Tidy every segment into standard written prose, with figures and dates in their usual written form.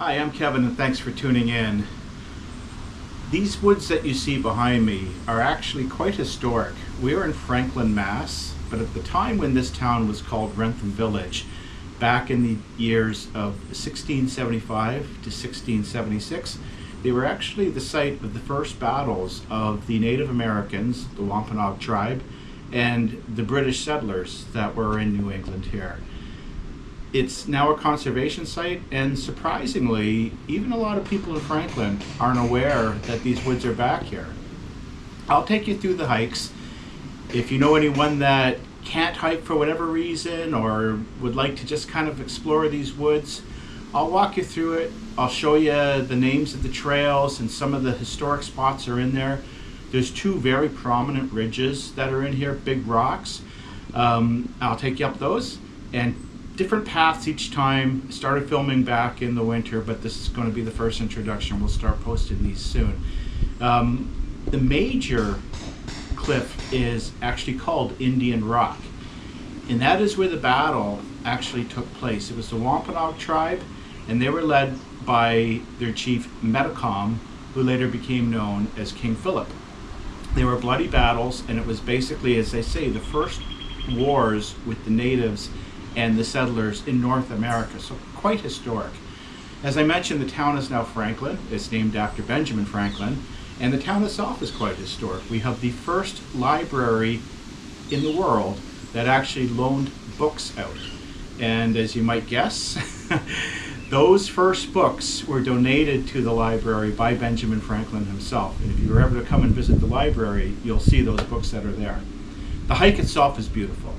Hi, I'm Kevin and thanks for tuning in. These woods that you see behind me are actually quite historic. We are in Franklin, Mass, but at the time when this town was called Wrentham Village, back in the years of 1675 to 1676, they were actually the site of the first battles of the Native Americans, the Wampanoag tribe, and the British settlers that were in New England here. It's now a conservation site, and surprisingly, even a lot of people in Franklin aren't aware that these woods are back here. I'll take you through the hikes. If you know anyone that can't hike for whatever reason or would like to just kind of explore these woods, I'll walk you through it. I'll show you the names of the trails, and some of the historic spots are in there. There's two very prominent ridges that are in here, big rocks. I'll take you up those, and different paths each time. Started filming back in the winter, but this is going to be the first introduction. We'll start posting these soon. The major cliff is actually called Indian Rock, and that is where the battle actually took place. It was the Wampanoag tribe, and they were led by their chief Metacom, who later became known as King Philip. They were bloody battles, and it was basically, as they say, the first wars with the natives and the settlers in North America, so quite historic. As I mentioned, the town is now Franklin. It's named after Benjamin Franklin, and the town itself is quite historic. We have the first library in the world that actually loaned books out, and as you might guess, those first books were donated to the library by Benjamin Franklin himself. And if you were ever to come and visit the library, you'll see those books that are there. The hike itself is beautiful.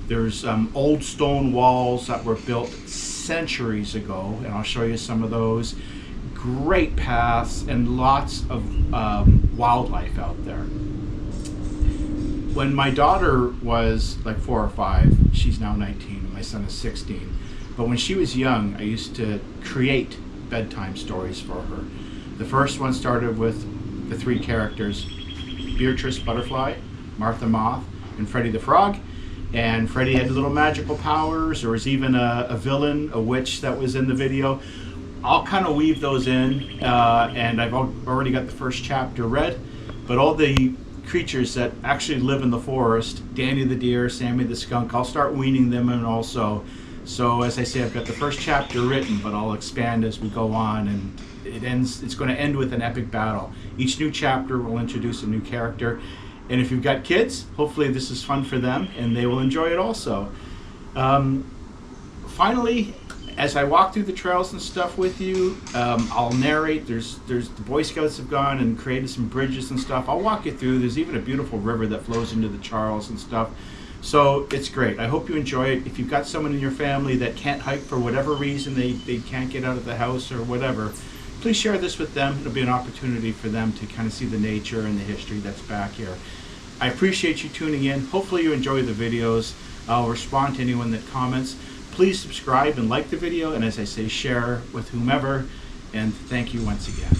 There's old stone walls that were built centuries ago, and I'll show you some of those. Great paths and lots of wildlife out there. When my daughter was like 4 or 5, she's now 19, and my son is 16. But when she was young, I used to create bedtime stories for her. The first one started with the 3 characters, Beatrice Butterfly, Martha Moth, and Freddie the Frog. And Freddie had little magical powers. There was even a villain, a witch that was in the video. I'll kind of weave those in, and I've already got the first chapter read. But all the creatures that actually live in the forest, Danny the deer, Sammy the skunk, I'll start weaning them in also. So as I say, I've got the first chapter written, but I'll expand as we go on, and it's going to end with an epic battle. Each new chapter will introduce a new character. And if you've got kids, hopefully this is fun for them and they will enjoy it also. Finally, as I walk through the trails and stuff with you, I'll narrate. There's the Boy Scouts have gone and created some bridges and stuff. I'll walk you through. There's even a beautiful river that flows into the Charles and stuff. So it's great. I hope you enjoy it. If you've got someone in your family that can't hike for whatever reason, they can't get out of the house or whatever, please share this with them. It'll be an opportunity for them to kind of see the nature and the history that's back here. I appreciate you tuning in. Hopefully you enjoy the videos. I'll respond to anyone that comments. Please subscribe and like the video, and as I say, share with whomever, and thank you once again.